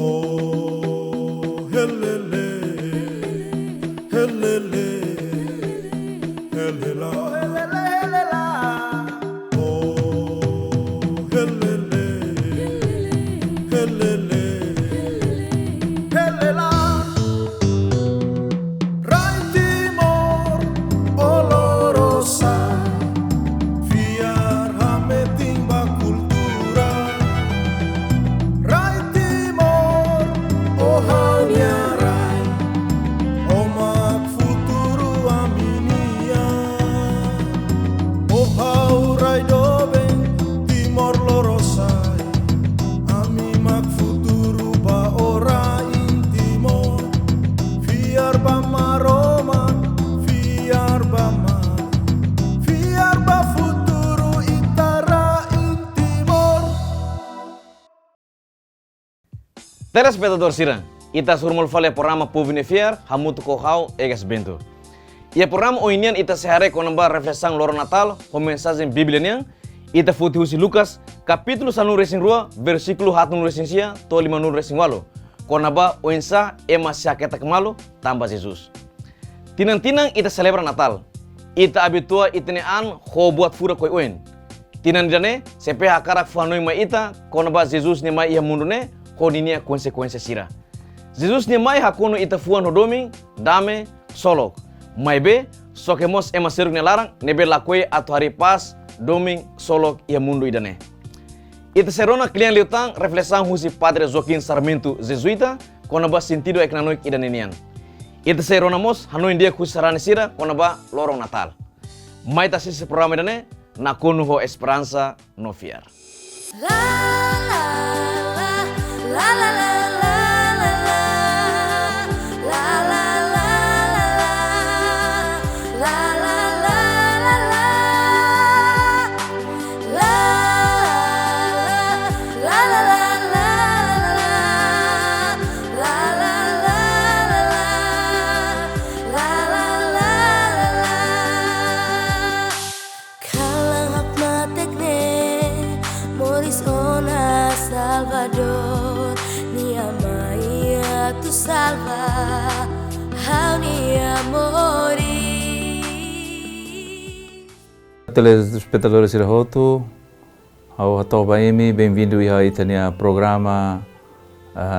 Oh, helele, helele, helela, helele, helela. Oh, helele, helele, helela. Rai Timor, olorosa, fiar hametimba cultura. Rai Timor, oh haniarai, omak futuro aminia. Oh haurai dobeng, Timor lorosai, ami mak futuro ba ora in Timor. Fiar ba maroma, fiar ba futuro itara in Timor. Telespectador Sira, ita surmul fale programa Puvine Fiar, hamutu kohau egas bentur. Ia programa oinian ita sehari konamba refleksang loro Natal, ho mensagem Bíblia niang, ita futi husi Lukas, kapitulo 1 resing rua, versikulo 1 resing sia, to 5 resing walo. Konaba oinsa ema syaketa kemalu, tambah Jesus. Tinang-tinang ita celebra Natal. Ita abitua itinean ho buat fura koi oin. Tinan dane, sepe hakarak fuhanoi ma ita, konaba Jesus ni mai ia mundune, ho dinia konsekuensi sira. Jesus ni mai hakono ita fuan ho doming, dame, solok. Mai be, sokemos ema seruk ne larang, nebe lakwe atau hari pas, doming, solok ia mundu idane. Ita serona klian liutang refleksang husi Padre Joaquim Sarmento Jesuita, konaba sentido eknanoik idanenian. Ita serona mos hanoi dia kusarane sira, konaba lorong Natal. Mai ta sisi programa idane, nakonu ho esperanza no fiar. La la la la la la la la la la la la la Salvador, ni amai tu salva, hau ni amori. Telespectadores da Roto, ao Hatoba Emi, bem-vindo a Itania programa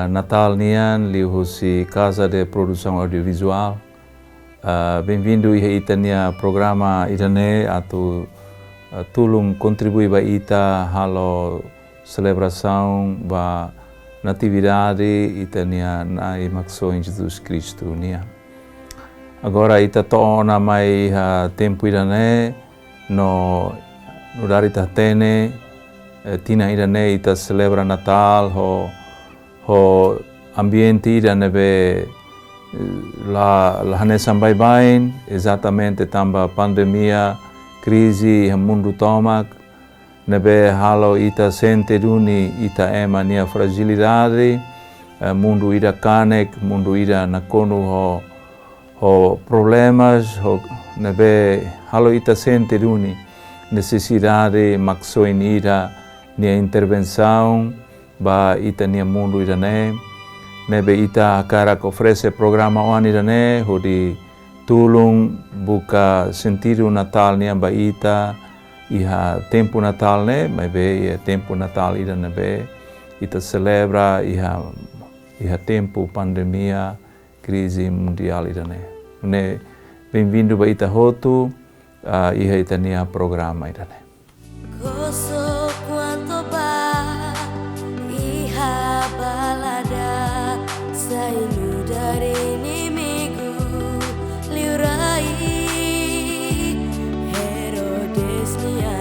Natal Nian, li husi Casa de Produção Audiovisual. Bem-vindo a Itania programa Itane, atau tulung contribui ba ita halo celebração ba natividade itania na imakso em Jesus Cristo nia. Agora ita toona mai tempo irane no dari tatene tina irane ita celebra Natal ho ambiente irane be la hane sambai bain exatamente tamba pandemia crise mundo tomak nebe halo ita sente duni ita ema nia fragilidade mundo ida kanek mundo ida nakonu ho problemas ho nebe halo ita sente duni necessidade maxoin ida nia intervenção ba ita nia mundo ida nebe ita karak oferece programa wan ida ho di tulung buka sentido Natal nia ba ita iha tempo Natal mas be tempo Natal ida be ita celebra iha tempo pandemia crise mundial ida ne bem-vindo ba ita hotu iha ita nia programa ida Gozo quanto ba iha balada saindo dari inimigo liurai Herodes nian.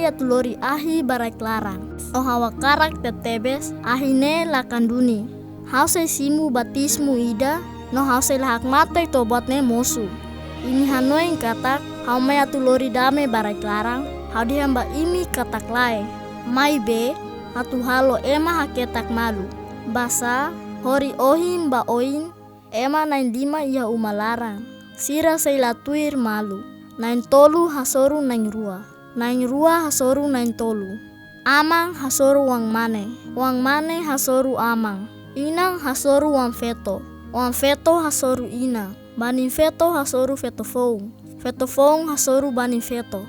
maya tulori ahi barai larang. O hawa karak tetebes ahine lakanduni. Hause simu batismu ida, no hause lahak matai tobatne mosu. Imi hanoing katak, hau maya tulori dame barai larang, hau dihamba imi katak lae. Mai be, hatu halo ema haketak malu. Basa, hori ohim ba oin, ema 95 ia umalarang. Sira seila tuir malu. 93 hasoru 92. 92 hasoru 93. Amang hasoru wang mane hasoru amang. Inang hasoru wang feto hasoru inang. Banin feto hasoru feto foung hasoru banin feto.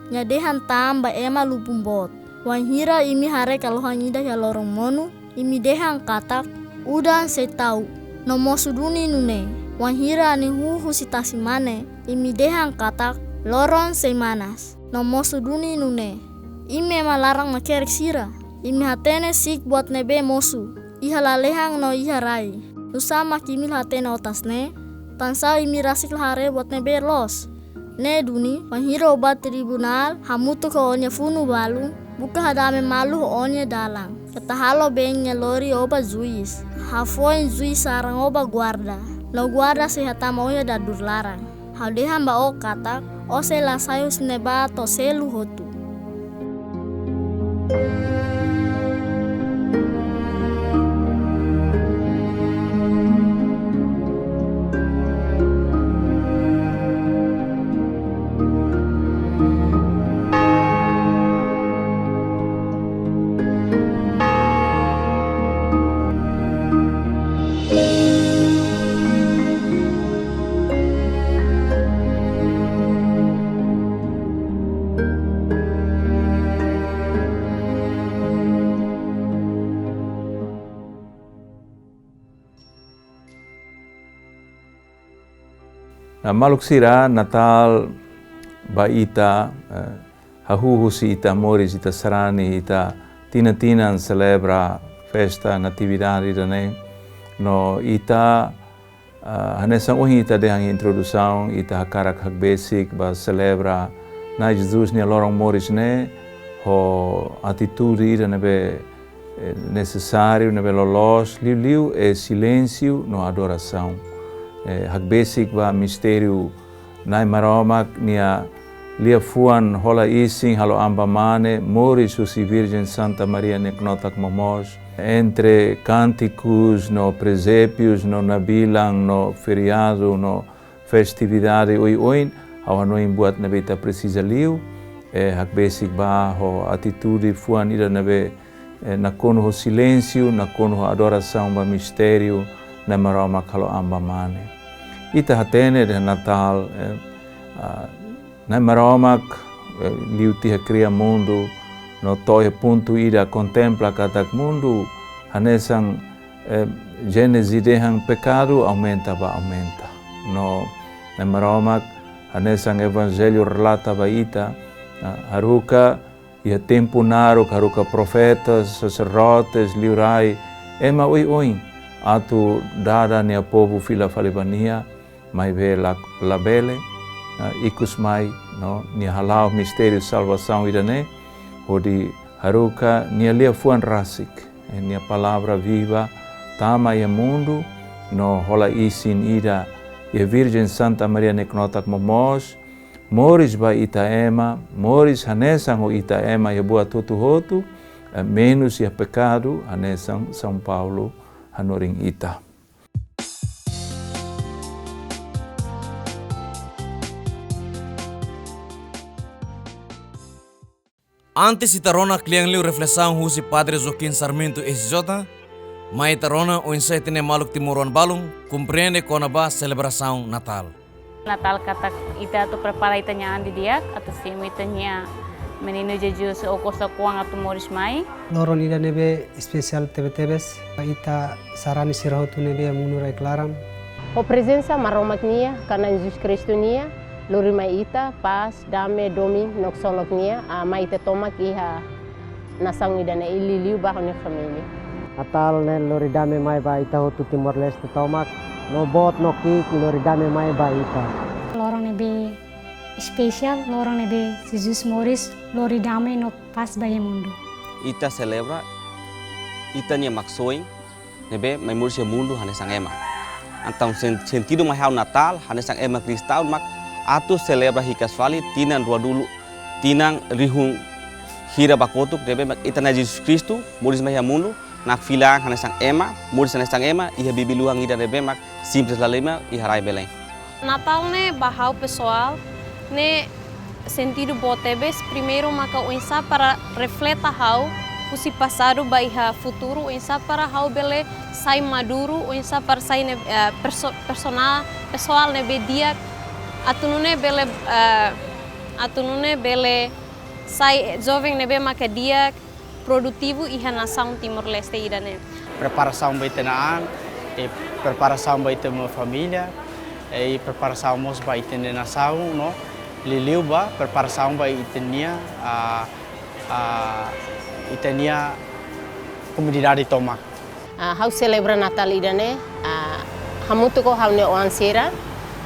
Nyadehan tamba ema lupumbot. Wang hira imi hare kalohan ida ya lorong monu, imi dehan katak, udan setau. Nomo suduni nune, wang hira ni huhu sitasi mane, imi dehan katak, loron semanas. Nomo suduni nune, imi malarang makerek sira, imi hatene sik buat nebe mosu, iha lalehang no iha rai. Nusama kimil hatene otasne, tansa imi rasik lahare buat nebe los. Ne duni, wang hira obat tribunal, hamutu ko onye funu balu, buka hadame malu onye dalang. Kata halo bengnya lori oba zuis. Hafoin zuis sarang oba guarda. No guarda sehatama oya dadur larang. Haudehan ba o katak, o se la sayus neba to selu hotu. Maluk sira Natal ba ita hahuhu si ita moris ita sarani ita tina-tinan celebra festa natividade dane no ita hanesang uhi ita dehang introdução ita hakarak hak basic ba celebra na Jesus ni lorong moris ne ho atitude ida nebe necessário nebe lolos liu e silêncio no adoração. Hak basic ba mistério nai maromak nia lia fuan hola ising halo amba mane moris usi Virgem Santa Maria neknotak momos entre cânticos no presépios no nabilang no feriado no festividade oin ao anoin buat nabe ta precisa liu hak basic ba ho atitude fuan ida nabe na kono ho silêncio na kono ho adoração ba mistério na maromak halo amba mane. Ita hatene de Natal, na maromak liu tiha cria mundo, no tohe punto ida contempla katak mundo, hanesang genesi dehang pecado aumenta ba aumenta. No na maromak hanesang evangelho relata ba ita, haruka ia tempo naruk haruka profetas, sacerdotes, liurai, ema oi atu dada nia povo fila falebania, mai ve labele, ikus mai no nia halau mistério salvação idane, hodi haruka nia lia fuan rasik, nia palavra viva, tama ia mundo, no hola isin ida, ia Virgem Santa Maria neknotak momos, moris ba ita ema, moris hanesang o ita ema ia buat tutu hotu, menos ia pecado, hanesang São Paulo, hanoring ita. Antes itarona kliang liu reflexão husi Padre Joaquim Sarmiento SJ, mas itarona o insight ne maluk timuruan balung compreende kona ba celebração Natal. Natal katak ita tu prepara itanya andi diak atau simu itanya menino Jesus o costa kuang atau moris mai. Loron ida nebe spesial tebes ita sarani sirahotu nebe munura klaram. O presença maromagnia kana Jesus Cristo nia lori mai ita paz dame domi noxolognia a mai te tomak iha nasang ida na ililiu ba ne família. Natal ne lori dame mai ba ita hotu Timor Leste tomak no bot no ki lori dame mai ba ita. Lorong nebe especial lorong nebe Jesus Moris lori dame no pas baye mundo. Ita celebra ita nia maksoing nebe mai mursia mundo hanesang ema. Então sentido mahal Natal hanesang ema Kristau mak atu celebra hikas vali tinan rua dulu tinang rihung hira bakotuk nebe mak ita na Jesus Kristu muris mahal mundo nak filang hanesang ema muris hanesang ema iha bibiluang ida nebe mak simples lalema iha rai beleng. Natal ne bahau pessoal ne sentido botebes primeiro maka uinsa para refleta hau pusi passado baiha futuro uinsa para hau bele sai maduro uinsa para sai ne personal pessoal ne bedia atunune bele sai jovem nebe maka dia produtivo iha nação Timor Leste idane. Preparação baitenaan e preparação baita uma família e preparação mos baita nação no liliuba preparação ba itenia itenia comunidade Tomak. Hau celebra Natal idane hamutu ko haune oansira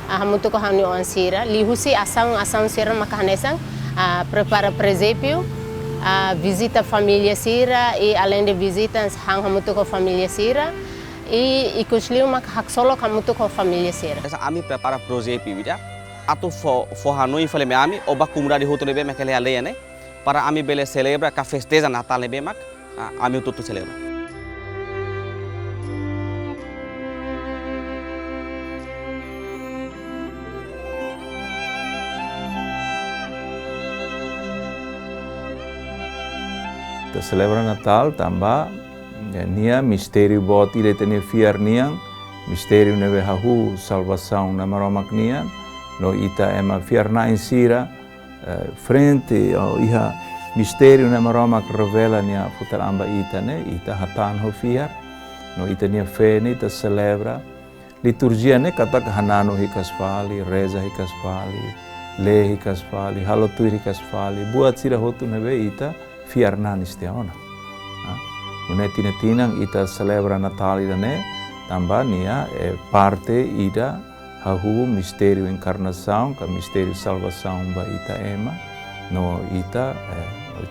hamutu ko haune oansira lihusi asang sira makahanesang prepara presépio visita família sira e além de visitas hamutu ko família sira e ikusliu mak haksolo hamutu ko família sira. Ami prepara presépio vida atu fo Hanoi fale me ami oba comunidade hoto nebe makele alea ne para ami bele celebra ka festeja Natal nebe mak ami tutu celebra. Kita celebra Natal tambah nia mistério bot ire tene fiar niang mistério nebe hahu salvação na maromak niang no ita ema fiarna insira frente ao iha mistério na maromak revela nia futar amba ita ne ita hatan ho fiar no ita nia fé ne ita celebra liturgia ne katak hanano hikas fali reza hikas fali le hikas fali halotu hikas fali buat sira hotu nebe ita fiarna nistiaona. Nune tinang ita celebra Natal ida ne tambah nia parte ida hahu mistério encarnação ka mistério salvação ba ita ema no ita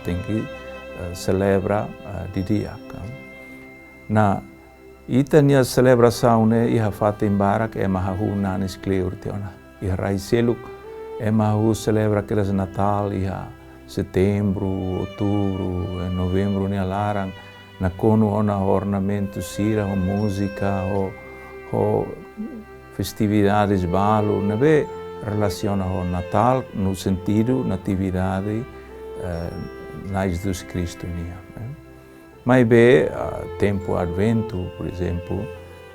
tem que celebra di dia. Na ita nia celebração ne iha fate embarak ema hahu nanis kleur teona iha raiseluk ema hahu celebra kelas Natal iha setembro, outubro, novembro nia larang na kono ona ornamento sira o música o festividades balo nebe relaciona o Natal no sentido natividade na Jesus Cristo nia. Mas be tempo advento, por exemplo,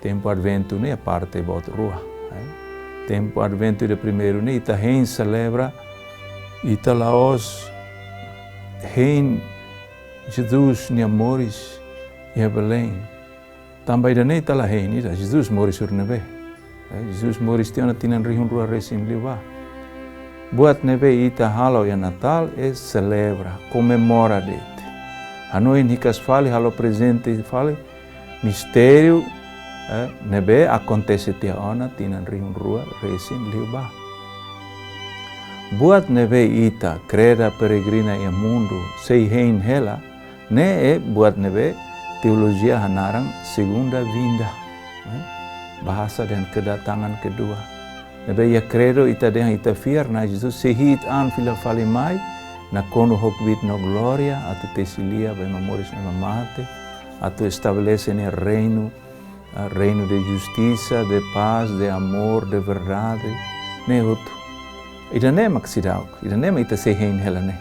tempo advento ne parte bot rua. Tempo advento de primeiro ne ita hen celebra ita laos hen Jesus nia moris ia Belém. Também dane ita la hen ita Jesus moris sur nebe. Jesus moris tiana tinan rihun rua resim liwa. Buat nebe ita halo ya Natal celebra, comemora dete. Hanoi hikas fale halo presente fale mistério nebe acontece tia ona tinan rihun rua resim liwa. Buat nebe ita creda peregrina ya mundo sei hein hela ne buat nebe teologia hanarang segunda vinda. Bahasa dan kedatangan kedua. Nebe ya credo ita dengan ita fiar na Jesus sehit an fila fale mai na kono hok bit no gloria atu tesilia vai memoris na mamate atu estabelece ne reino de justiça, de paz, de amor, de verdade ne hutu. Ita ne maksidauk, ita ne ita se hein helane.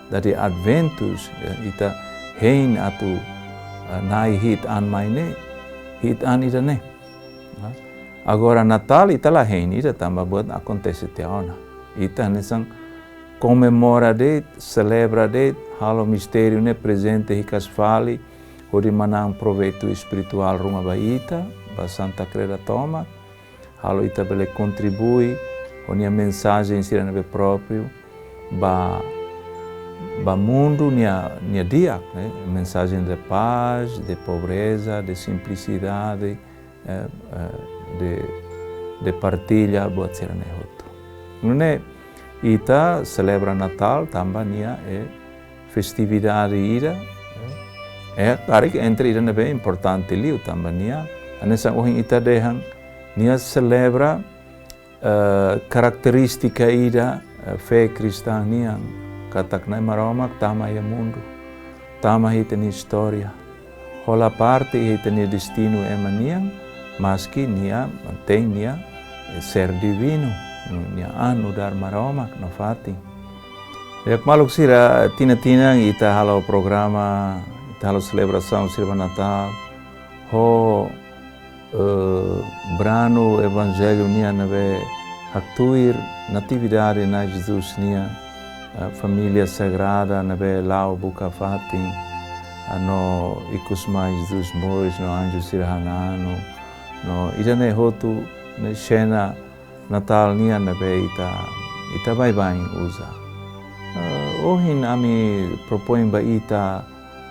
Dari adventus ita hein atu nai hit an mai ne hit an ita ne. Agora Natal ita la hein ita tambah buat acontece teona. Ita nesang comemora det, celebra det, halo mistério ne presente hikas fali, hori manang proveito espiritual ruma ba ita, ba Santa Creda Toma, halo ita bele contribui, onia mensagem sira nebe próprio, ba mundo nia diak, mensagem de paz, de pobreza, de simplicidade, de partilha buat sira ne hotu. Nune ita celebra Natal tambah nia festividade ida. Tarik entre ida nebe importante liu tambah nia. Anesa ohin ita dehang nia celebra karakteristika ida fé cristã nia katak nai maromak tama ia mundo. Tama hita ni história. Hola parte hita ni destino ema maski nia mantém nia ser divino, nia anu dar maromak no fati. Yak maluk sira tina ita halo programa, ita halo celebração sirva Natal, ho brano evangelho nia nabe haktuir natividade na Jesus nia família sagrada nabe lau buka fati, no ikusma Jesus Moris no anjo sirhanano. No idane hotu ne cena Natal nia nabe ita bye usa. Ohin ami propõe ba ita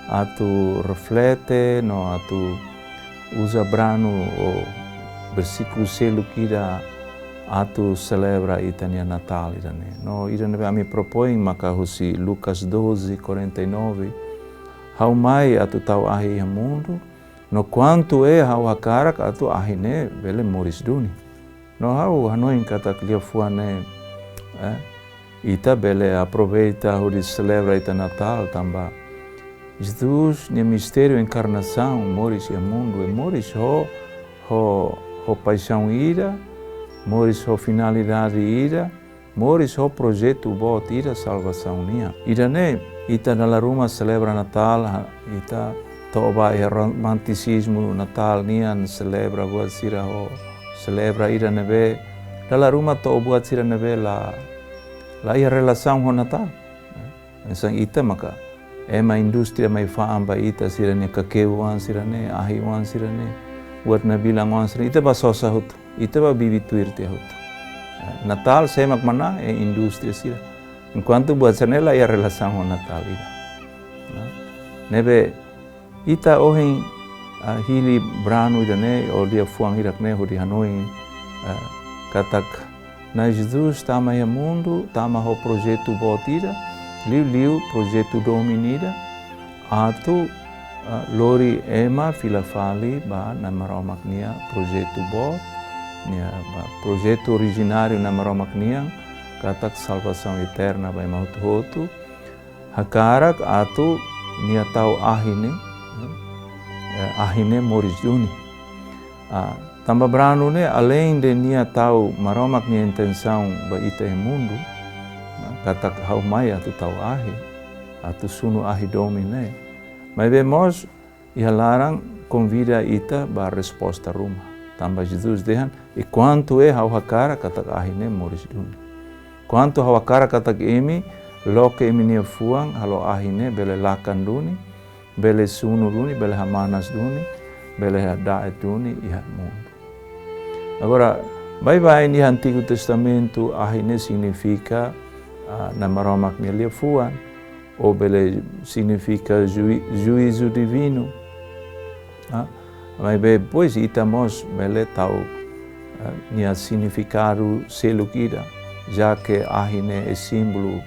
atu reflete no atu usa brano o versículo selo kida atu celebra ita nia Natal idane. No idane ami propõe maka husi Lucas 12:49 hau mai atu tau ahi mundo. No quanto hau hakarak atu ahine bele moris duni. No hau hanoin kata lia fuane ita bele aproveita hudi celebra ita Natal tamba Jesus nia mistério encarnação moris ia mundo e moris ho paixão ira, moris ho finalidade ira, moris ho projeto bot ira salvação nia. Ira ne ita nala rumah celebra Natal ita toba romanticismo Natal nian celebra buat sira ho celebra ira nebe dala rumah to buat sira nebe la ia relação ho Natal. Sang ita maka ema industria mai faam ba ita sira ne kakeuan sira ne ahiwan sira ne buat nabilang wan sira ita ba sosa hut ita ba bibituir te hut. Natal semak mana industria sira. Enquanto buat sira la ia relação ho Natal ira. Nebe ita ohin hili brano idane o dia fuang hirak ne hodi Hanoi katak na Jesus tama ia mundo tama ho projeto botira liu projeto dominida atu lori ema filafali ba na maromak nia projeto bot nia ba projeto originário na maromak nia katak salvação eterna ba mautu hakarak atu nia tau ahine moris duni. Tambah brano ne além de nia tau maromak nia intenção ba ita e mundo, katak hau mai atu tau atu sunu domine. Mas vemos ia larang convida ita ba resposta rumah. Tambah Jesus dehan e quanto hau hakara katak ahine moris duni. Quanto hau hakara katak emi loke emi nia fuang halo ahine bele lakan duni. Bele sunu duni, bele hamanas duni, bele daet duni ihat mundo. Agora, bye ni Antigo Testamento ahine significa na maromak nia liafuan, ou bele significa juízo divino. Mas depois itamos bele tau nia significado selo kida, já que ahine é símbolo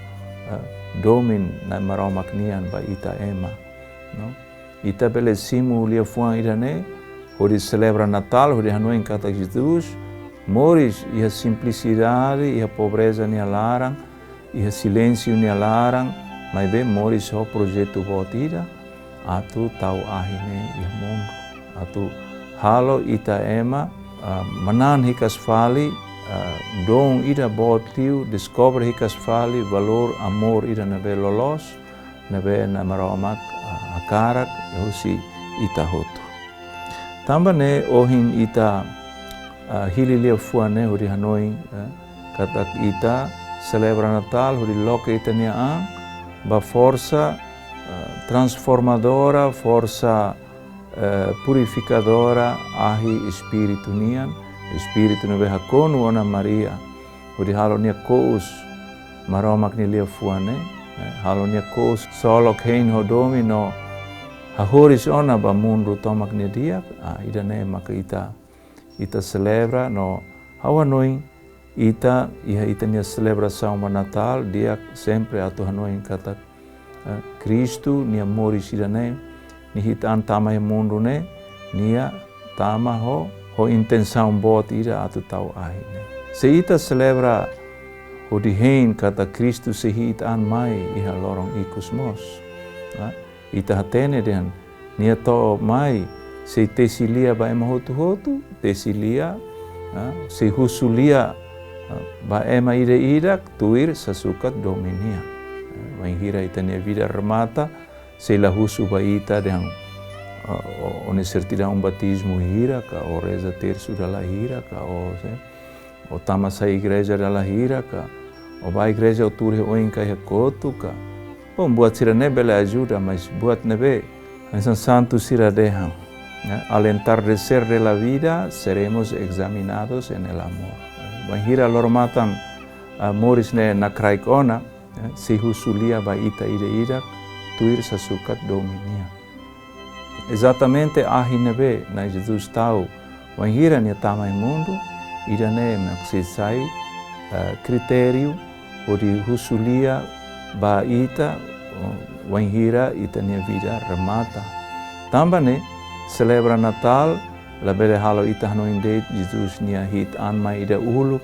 domin na maromak nian ba ita ema. No? Ita bele simu lia fuang irane, hori celebra Natal, hori Hanoi kata Jesus, moris ia simplicidade, ia pobreza nia larang, ia silêncio nia larang, mas be moris ho projeto botira, atu tau ahine ia mundo, atu halo ita ema, manan hikas fali, dong ida botiu, descobre hikas fali, valor amor ida nabe lolos, nabe na maromak akarak yosi ita hotu. Tambah ne ohin ita hili lia fuane hori Hanoi katak ita celebra Natal hori loke ita nia ba força transformadora, força purificadora ahi espiritu nian, espiritu nabe hakonu ona Maria hori halo nia kous maromak ni lia fuane halo nia kous solok hein hodomi no hahoris ona ba mundo tomak nia dia ida ne maka ita celebra no hawa noin ita nia celebração ba Natal dia sempre atu hanoi kata Kristu nia mori sidane ni hitan tama mundo ne nia tama ho intenção bot ira atu tau ahine. Se ita celebra o dihen kata Kristu se hitan mai iha lorong ikus mos. Ita hatene dengan nia to mai se tesilia ba ema hotu tesilia se husulia ba ema irak tuir sasukat dominia. Wanghira ita nia vida remata se la husu ba ita dengan one certidão batismo hira ka o reza terço da hira ka o tamasa igreja da hira ka o ba igreja o turhe o inca kotu ka. Bom, buat sira ne bela ajuda, mas buat nebe, então santo sira deham. Al entardecer de la vida, seremos examinados en el amor. Banhira lormatam moris ne nakraikona, si husulia ba ita ida tuir sasukat dominia. Exatamente ahi nebe na Jesus tau, banhira ne tamai mundo, ida ne maksisai critério o de husulia ba ita wanhira ita nia vida remata. Tambane celebra Natal la bele halo ita hanoinde Jesus nia hit anma ida uluk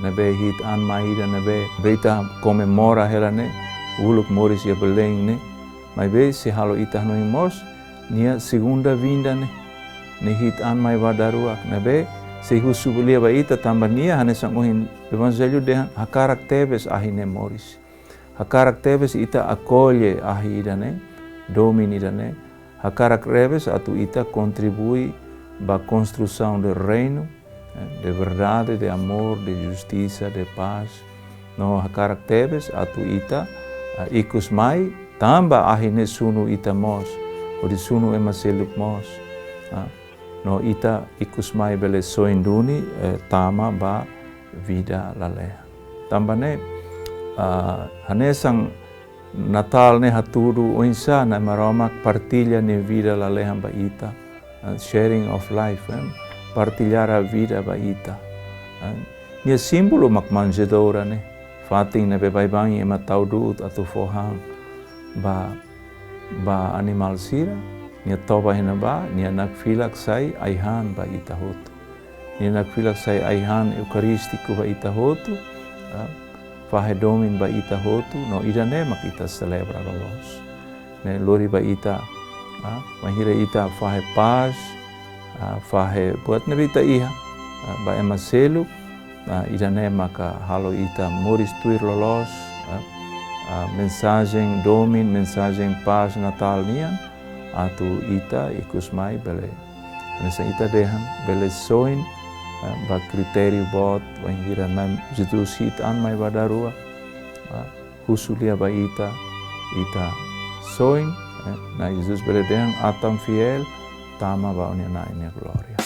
nebe hit anma ida nebe beita comemora helane uluk moris ya beleng ne mai be se halo ita hanoin mos nia segunda vinda ne hit anma wadaruak nebe se husubulia ba ita tambania hane sangohin evangelho de hakarak tebes ahine moris. Hakarak tebes ita acolhe ahi idane, domini idane. Hakarak rebes atu ita contribui ba construção do reino, de verdade, de amor, de justiça, de paz. No hakarak tebes atu ita ikus mai tamba ahine sunu ita mos, o di sunu emaseluk mos. No ita ikus mai bele soinduni tama ba vida laleha. Tambane hanesang Natal ne haturu oinsa na maromak partilha ne vida laleha ba ita, sharing of life, partilhar a vida ba ita. Nia simbolo mak manjedora ne, fating ne bebaibang ema taudut atu fohang ba animal sira, nia toba hina ba, nia nakfilak sai aihan ba ita hotu. Nia nakfilak sai aihan eukaristikku ba ita hotu, fahe domin ba ita hotu, no ida ne mak ita celebra lolos. Ne lori ba ita, mahira ita fahe paz, fahe buat ne ita iha, ba ema selu, ida ne maka halo ita moris tuir lolos, mensagem domin, mensagem paz natal nian, atu ita ikus mai bele. Nessa ita dehan bele soin, ba critério bot wanhira na Jesus hit an mai badarua husulia ba ita soin na Jesus beredeng atam fiel tama ba unia na ini gloria.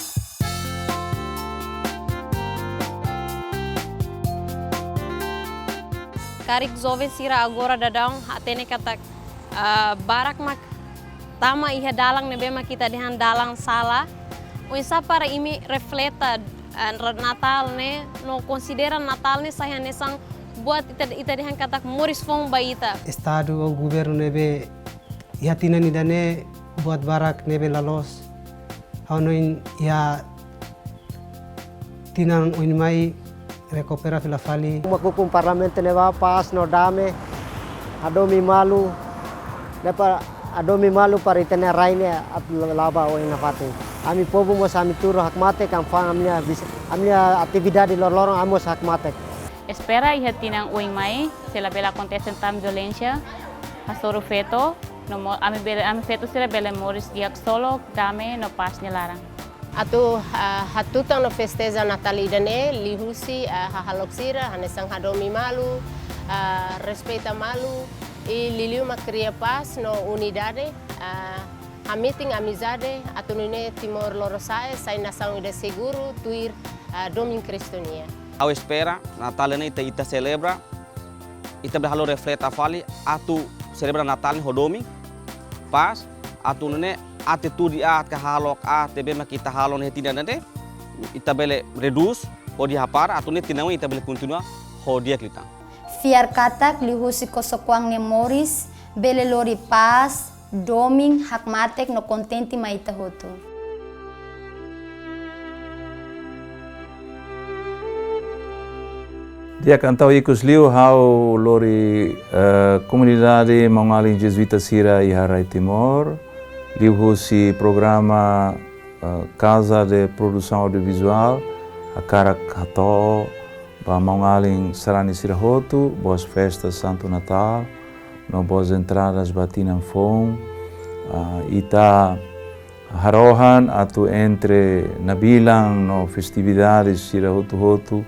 Karik zove sira agora dadang atene katak barak mak tama iha dalang nebe mak kita dehan dalang salah uisa para imi refleta Natal ne no considera Natal ne saya nesang buat ita dehan katak moris fong ba ita. Estado o governo nebe ihatina ni dane buat barak nebe lalos hanoin ya tinang uinmai recupera fila fali. Makukum parlamento neba pas no dame adomi malu depa adomi malu para itene raine laba o inafate. Ami povo mos ami turu hak mate kam fang amnia atividade lorong amos hak mate. Espera iha tinang uing mai sila bela acontece tam violência pastor feto no ami feto sila bela moris diak solo dame no pas larang. Atu hatutang no festeja Natal idane lihusi hahaloksira hanesang hadomi malu respeita malu e liliu makria paz no unidade Amiting amizade atunune Timor Lorosae sai nação de seguro tuir domin Cristonia. Ao espera Natal ne ita celebra ita berhalo refleta fali atu celebra Natal ho domi pas atunune atitude a ka halok a tebe makita halon he tidak nade ita bele redus ho dia hapar atune tinang ita bele continua ho dia klitang. Fiar katak lihusi kosokwang ne Morris, bele lori pas, doming hakmatek no kontenti maita hotu. Dia cantau ikus liu hau lori comunidade Maungaling Jesuita Sira e Harai Timor, liu husi programa Casa de Produção Audiovisual, a Karak Hato, ba Maungaling Sarani Sirahotu, boas festas Santo Natal, no boas entradas Batinang Fong, ita harohan atu entre nabilang no festividades Sirahotu-hotu,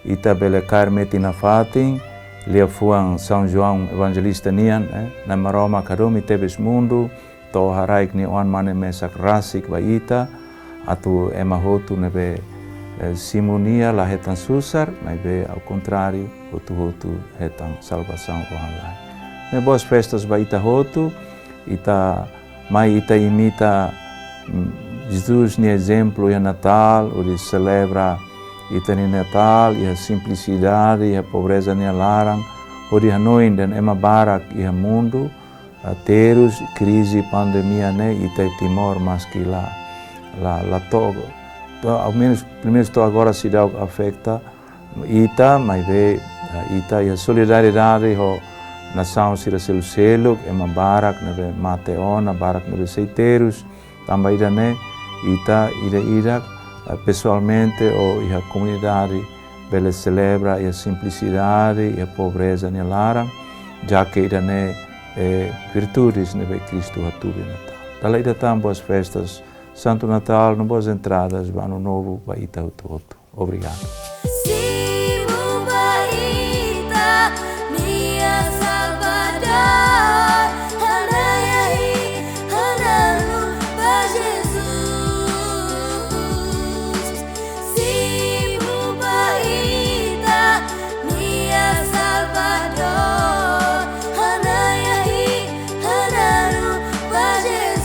ita bele karmeti na fating, lia fuang São João Evangelista nian, na maroma kadomi tebes mundu, to haraik ni oan mane mesak rasik ba ita, atu emahotu nebe simonia la hetan susar, mas be ao contrário, hotu hetan salvação ohanlai. Ne boas festas ba ita hotu, ita mai ita imita Jesus ni exemplo e Natal, onde celebra ita ni Natal, e a simplicidade, e a pobreza ni larang, onde hanoin dan ema barak e a mundo, terus crise pandemia ne ita Timor mas que la togo. Ao menos primeiro estou agora se dá afeta ita, mas ve ita e a solidariedade ho nação sira selo ema barak nebe mateona barak nebe seiteiros também ne ita ida pessoalmente ou a comunidade bele celebra a simplicidade e a pobreza ne lara, já que ida ne virtudes nebe Cristo atuve Natal. Dala ida tam boas festas Santo Natal, no boas entradas, ano novo, baita hotu. Obrigado. Simu baita, minha Salvador, hanayai, hanaru ba Jesus. Simu baita, minha Salvador, hanayai, hanaru ba Jesus.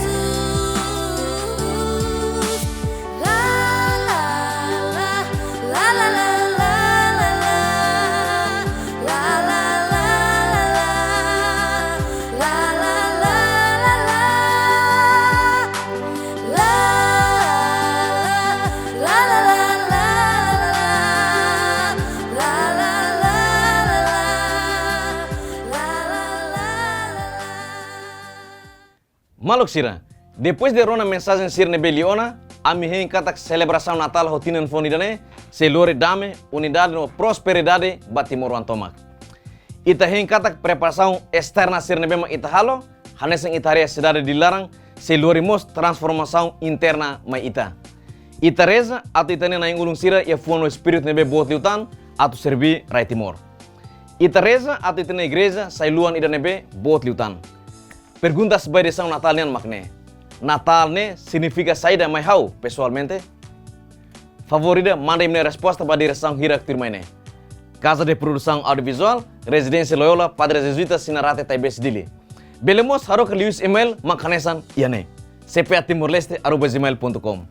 Maluk sira, depois de rona mensagem sir nebeliona, a mihen katak celebração Natal rotinan fonidane, se lore dame, unidade no prosperidade Batimor Antomak. Ita hen katak preparação externa sir nebema itahalo, haneseng itaria cidade de Larang, se lore mos transformação interna mai ita. Ita reza atu itane na ingulung sira ia fuan no espírito nebe bot liutan, atu servi Rai Timor. Ita reza atu itane igreja sailuan ida nebe bot liutan. Perguntas sebagai São Natal nian makne. Natal ne significa saída mai hau pessoalmente? Favorita mandai minha resposta para direção hirak tirmaine. Casa de Produção Audiovisual, Residência Loyola, Padre Jesuita Sinarate Taibes Dili. Belemos harok lius email makanesan iane. cpa.timorleste@gmail.com.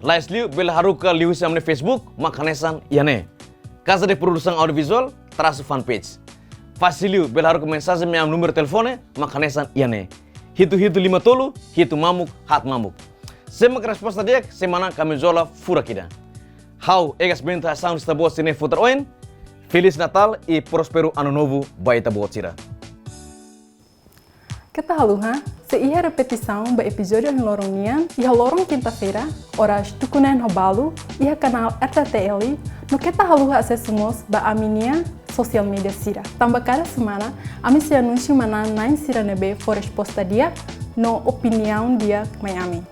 Lais liu bela harok lius amne Facebook makanesan iane. Casa de Produção Audiovisual, traço fanpage. Faciliu bela harok mensagem meam número telefone makanesan iane. Hitu-hitu 5 tolu, hitu mamuk, hat mamuk. Semak resposta dia semana camisola fura kida. Hau egas benta sound esta boa sine futer oen. Feliz Natal e prospero ano novo baita boa tira. Ketahaluha, seiha repetição do episódio em Loronian e a lorong quinta-feira, horas tukunan hobalu, e a canal RTTL, no Ketahaluha acessamos ba aminia social media Sira. Tambah cada semana, kami se anuncio mana nain Sira nebe for resposta dia, no opinião dia Miami.